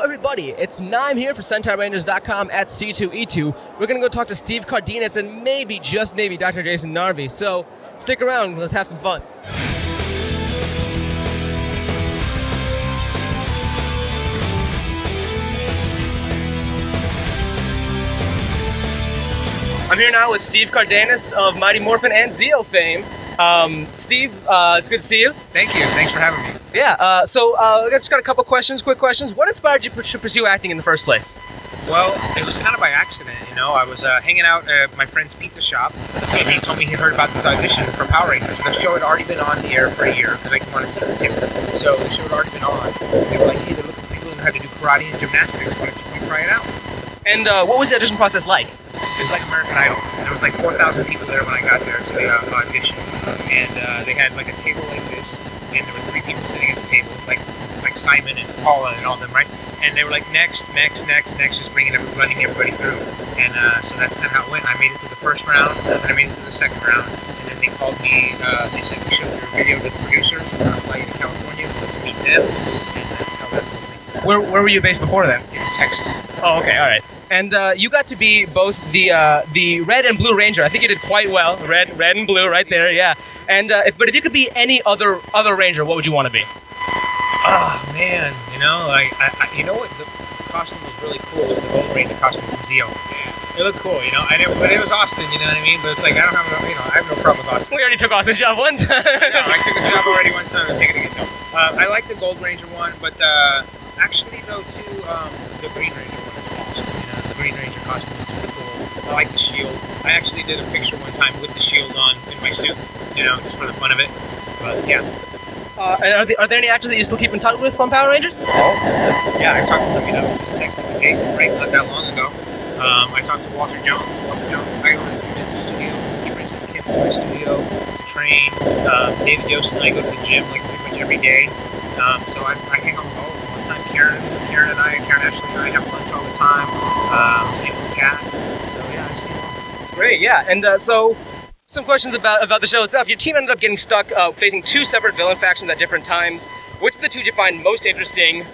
everybody, it's Naaim here for SentaiRangers.com at C2E2. We're going to go talk to Steve Cardenas and maybe, just maybe, Dr. Jason Narvy. So stick around, let's have some fun. I'm here now with Steve Cardenas of Mighty Morphin and Zeo fame. Steve, it's good to see you. Thank you. Thanks for having me. Yeah, so I just got a couple questions, quick questions. What inspired you to pursue acting in the first place? Well, it was kind of by accident, you know. I was hanging out at my friend's pizza shop, and he told me he heard about this audition for Power Rangers. The show had already been on the air for a year, because I came on in season 2. So the show had already been on. They were like, hey, they're looking for people who know how to do karate and gymnastics. Why don't you try it out? And what was the audition process like? It was like American Idol. There was like 4,000 people there when I got there to the audition. And they had like a table like this, and there were 3 people sitting at the table, like Simon and Paula and all of them, right? And they were like, next, just running everybody through. And so that's kind of how it went. I made it through the first round, and I made it through the second round. And then they called me, they said, we showed your video to the producers. We're going to fly you to California to meet them. And that's how that went. Where were you based before then? In Texas. Oh, okay, all right. And you got to be both the red and blue ranger. I think you did quite well. Red and blue, right there, yeah. And but if you could be any other ranger, what would you want to be? Oh man, you know, you know what? The costume was really cool. Was the Gold Ranger costume from Zeo. Yeah, it looked cool, you know. But it was Austin, you know what I mean. But it's like I have no problem with Austin. We already took Austin's job one time. No, I took a job already one time. I'm taking it again. No, I like the Gold Ranger one, but actually though too, the Green Ranger one is awesome. You know, the Green Ranger costume is super cool. I like the shield. I actually did a picture one time with the shield on in my suit, you know, just for the fun of it. But yeah. And are there any actors that you still keep in touch with from Power Rangers? Oh, yeah, I talked to them, you know, just texted Jason right not that long ago. I talked to Walter Jones. I own a jiu-jitsu studio. He brings his kids to my studio to train. David Yost and I go to the gym like pretty much every day. So I hang out with all of them. One time Karen Ashley and I have lunch all the time. Same with Kat. So yeah, I see them all. That's great, yeah. And so some questions about the show itself. Your team ended up getting stuck facing 2 separate villain factions at different times. Which of the 2 do you find most interesting,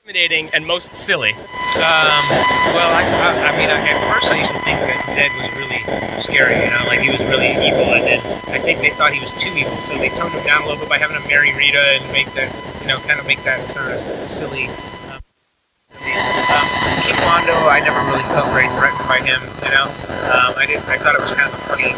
intimidating, and most silly? Well, I mean, at first I used to think that Zed was really scary, you know, like he was really evil, and then I think they thought he was too evil, so they toned him down a little bit by having him marry Rita and make that, you know, kind of make that sort of silly. King Mondo, I never really felt very threatened by him, you know. I thought it was kind of a funny,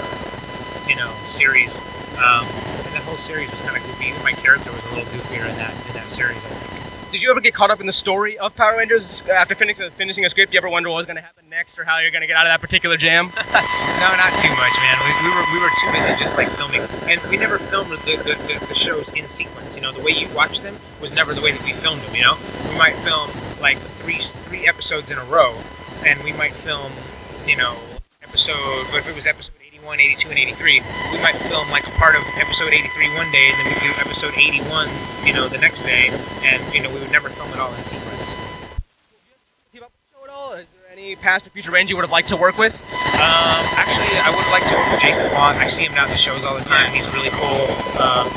you know, series, and that whole series was kind of goofy. Even my character was a little goofier in that series, I think. Did you ever get caught up in the story of Power Rangers after finishing a script? Do you ever wonder what was going to happen next, or how you're going to get out of that particular jam? No, not too much, man. We were too busy just like filming, and we never filmed the shows in sequence. You know, the way you watch them was never the way that we filmed them. You know, we might film like three episodes in a row, and we might film, you know, but if it was episode 81, 82, and 83, we might film like a part of episode 83 one day, and then we'd do episode 81, you know, the next day, and, you know, we would never film it all in sequence. Keep up with the show at all? Is there any past or future Ranger you would have liked to work with? Actually, I would have liked to work with Jason Vaughn. I see him now at the shows all the time. He's really cool.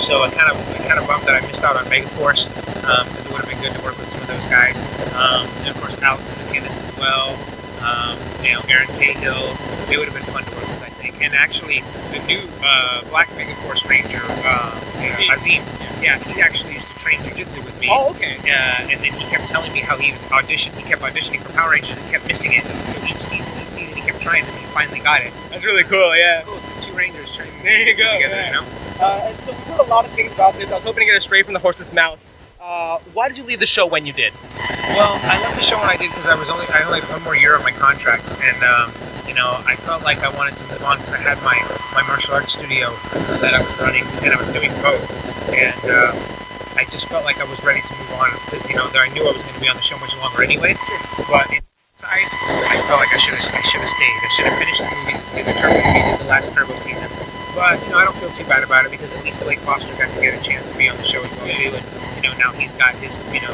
So I kind of bummed that I missed out on Megaforce, because it would have been good to work with some of those guys. And of course, Allison McGinnis as well. You know, Aaron Cahill. It would have been fun to work with, I think. And actually, the new Black Megaforce Ranger, Azim, yeah, he actually used to train jiu-jitsu with me. Oh, okay. And then he kept telling me how he kept auditioning for Power Rangers and kept missing it. So each season he kept trying, and he finally got it. That's really cool, yeah. It's cool. So 2 Rangers training there you go, together, yeah. You know? And so we've heard a lot of things about this. I was hoping to get it straight from the horse's mouth. Why did you leave the show when you did? Well, I left the show when I did because I only had 1 more year of my contract, and you know, I felt like I wanted to move on because I had my martial arts studio that I was running, and I was doing both, and I just felt like I was ready to move on because, you know, I knew I was going to be on the show much longer anyway. But inside, I felt like I should have stayed. I should have finished the movie, did the Turbo movie, did the last Turbo season. But, you know, I don't feel too bad about it because at least Blake Foster got to get a chance to be on the show as well too, and, you know, now he's got his, you know,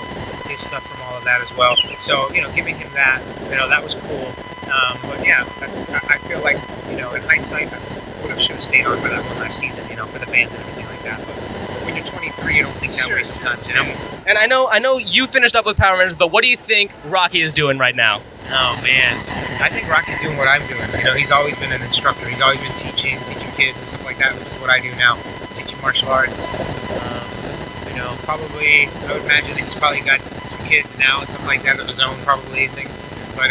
his stuff from all of that as well. So, you know, giving him that, you know, that was cool. But yeah, I feel like, you know, in hindsight, I should have stayed on for that one last season, you know, for the fans and everything like that. But when you're 23, you don't think that way sometimes, you know? And I know you finished up with Power Rangers, but what do you think Rocky is doing right now? Oh man, I think Rocky's doing what I'm doing. You know, he's always been an instructor. He's always been teaching kids and stuff like that, which is what I do now, teaching martial arts. You know, probably, I would imagine that he's probably got some kids now and stuff like that of his own, probably, and things. But,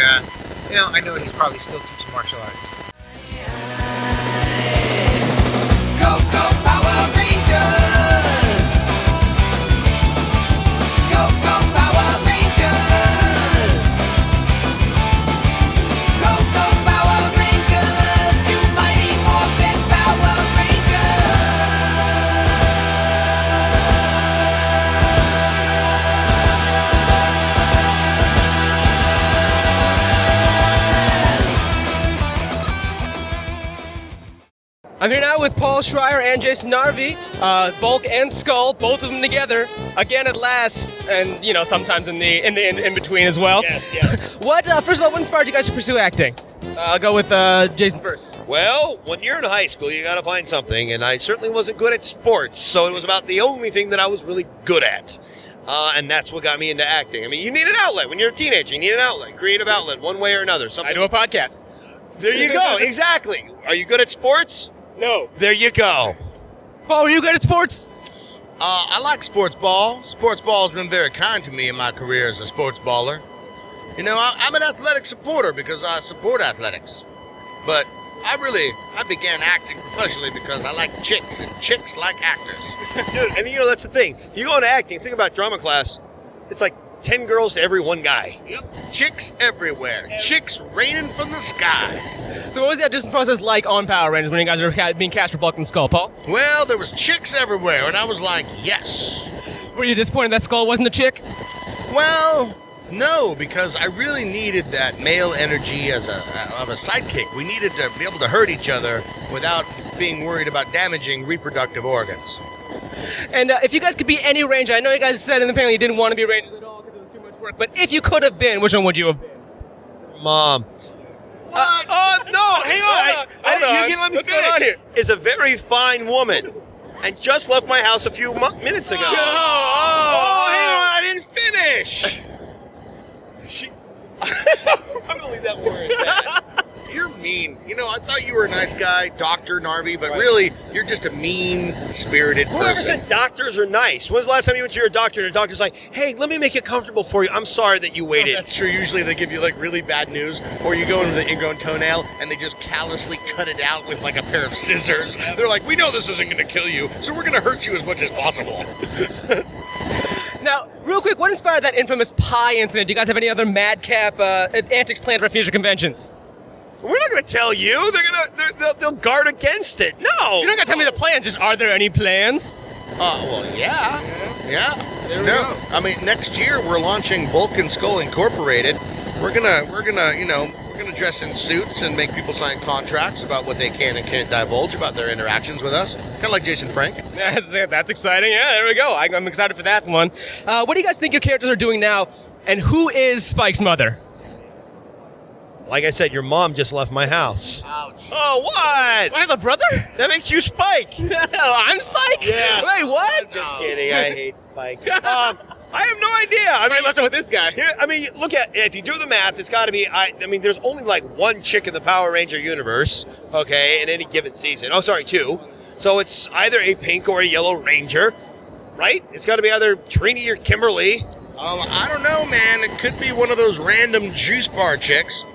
you know, I know he's probably still teaching martial arts. Go, go, Power Rangers! Go, go, Power Rangers! Go, go, Power Rangers! You mighty Morphin Power Rangers! I'm here now with Paul Schrier and Jason Narvy, Bulk and Skull, both of them together, again at last, and you know sometimes in between as well. Yes. What first of all, what inspired you guys to pursue acting? I'll go with Jason first. Well, when you're in high school, you got to find something, and I certainly wasn't good at sports, so it was about the only thing that I was really good at. And that's what got me into acting. I mean, you need an outlet. When you're a teenager, you need an outlet, creative outlet, one way or another. Something. I do a podcast. There you go, exactly. Are you good at sports? No. There you go. Paul, are you good at sports? I like sports ball. Sports ball has been very kind to me in my career as a sports baller. You know, I'm an athletic supporter because I support athletics. But I began acting professionally because I like chicks, and chicks like actors. Dude, and you know, that's the thing. You go into acting, think about drama class, it's like 10 girls to every one guy. Yep, chicks everywhere. Chicks raining from the sky. So what was the audition process like on Power Rangers when you guys were being cast for Bulk and Skull, Paul? Well, there was chicks everywhere, and I was like, yes. Were you disappointed that Skull wasn't a chick? Well, no, because I really needed that male energy of a sidekick. We needed to be able to hurt each other without being worried about damaging reproductive organs. And if you guys could be any ranger, I know you guys said in the panel you didn't want to be rangers at all because it was too much work, but if you could have been, which one would you have been? Mom. Oh, no, hang on. Hold on. You can let me What's going on finish. here? Is a very fine woman and just left my house a few minutes ago. Oh, hang on, I didn't finish. I'm going to leave that where it's at. You're mean. You know, I thought you were a nice guy, Dr. Narvy, but really, you're just a mean-spirited Whoever person. said doctors are nice? When's the last time you went to your doctor and the doctor's like, hey, let me make it comfortable for you. I'm sorry that you waited. That's true. Usually they give you, like, really bad news, or you go into the ingrown toenail, and they just callously cut it out with, like, a pair of scissors. They're like, we know this isn't going to kill you, so we're going to hurt you as much as possible. Now, real quick, what inspired that infamous pie incident? Do you guys have any other madcap antics planned for future conventions? We're not going to tell you. They'll guard against it. No. You don't got to tell me the plans. Just are there any plans? Well, yeah. There we No, go. I mean, next year we're launching Bulk and Skull Incorporated. We're gonna, you know, we're gonna dress in suits and make people sign contracts about what they can and can't divulge about their interactions with us. Kind of like Jason Frank. That's exciting. Yeah, there we go. I'm excited for that one. What do you guys think your characters are doing now? And who is Spike's mother? Like I said, your mom just left my house. Ouch. Oh, what? Do I have a brother? That makes you Spike. No, I'm Spike? Yeah. Wait, what? Just kidding. I hate Spike. I have no idea. I I mean, left it with this guy. here, I mean, look at if you do the math, it's got to be. I mean, there's only like one chick in the Power Ranger universe, okay, in any given season. Oh, sorry, two. So it's either a pink or a yellow Ranger, right? It's got to be either Trini or Kimberly. I don't know, man. It could be one of those random juice bar chicks.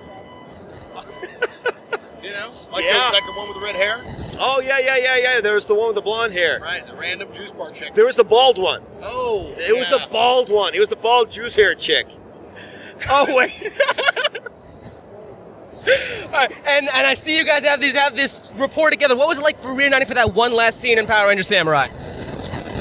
You know, like, Yeah. like the one with the red hair. Oh yeah. There was the one with the blonde hair. Right, the random juice bar chick. There was the bald one. Oh, It was the bald one. It was the bald juice hair chick. Oh wait. All right, and I see you guys have this rapport together. What was it like for reuniting for that one last scene in Power Ranger Samurai?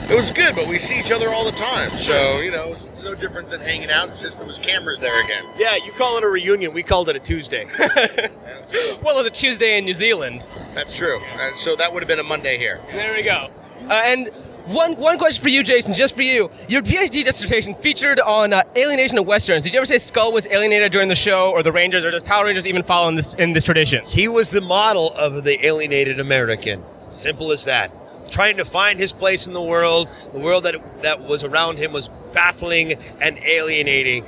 It was good, but we see each other all the time, so you know, it's no different than hanging out. It's just there was cameras there again. Yeah, you call it a reunion. We called it a Tuesday. Well, it was a Tuesday in New Zealand. That's true. And so that would have been a Monday here. There we go. And one question for you, Jason, just for you. Your PhD dissertation featured on alienation of Westerns. Did you ever say Skull was alienated during the show, or the Rangers, or does Power Rangers even follow in this tradition? He was the model of the alienated American. Simple as that. trying to find his place in the world that was around him was baffling and alienating.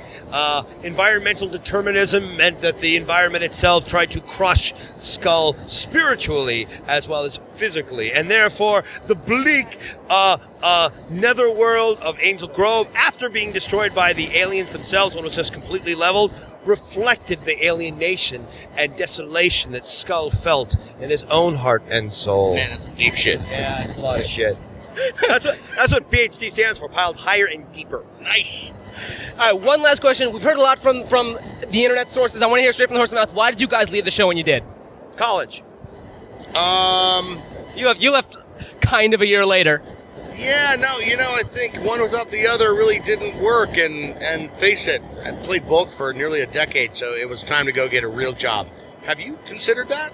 Environmental determinism meant that the environment itself tried to crush Skull spiritually as well as physically, and therefore the bleak netherworld of Angel Grove, after being destroyed by the aliens themselves when it was just completely leveled, reflected the alienation and desolation that Skull felt in his own heart and soul. Man, that's some deep shit. Yeah, it's a lot of shit. That's what PhD stands for, piled higher and deeper. Nice. All right, one last question. We've heard a lot from the internet sources. I want to hear straight from the horse's mouth. Why did you guys leave the show when you did? College. You left kind of a year later. Yeah, no, I think one without the other really didn't work, and face it, I played both for nearly a decade, so it was time to go get a real job. Have you considered that?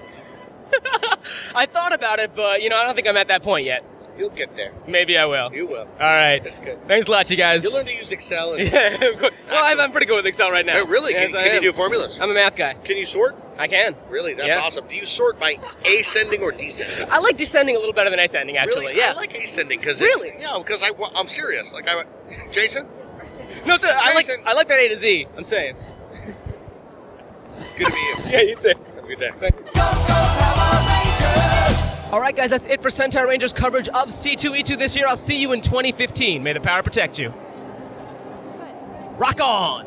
I thought about it, but, I don't think I'm at that point yet. You'll get there. Maybe I will. You will. All right. That's good. Thanks a lot, you guys. You'll learn to use Excel. And Yeah, of course. Well, I'm pretty good with Excel right now. Oh, really? Yes, Can I you am. do formulas? I'm a math guy. Can you sort? I can. Really? That's Yeah. awesome. Do you sort by ascending or descending? I like descending a little better than ascending, actually. Really? Yeah. I like ascending because Really? because I'm serious. Jason, No, sir. I Jason. like that A to Z. I'm saying. good to meet you. Yeah, you too. Have a good day. Go, go, Power Rangers! All right, guys, that's it for SentaiRangers coverage of C2E2 this year. I'll see you in 2015. May the power protect you. Rock on!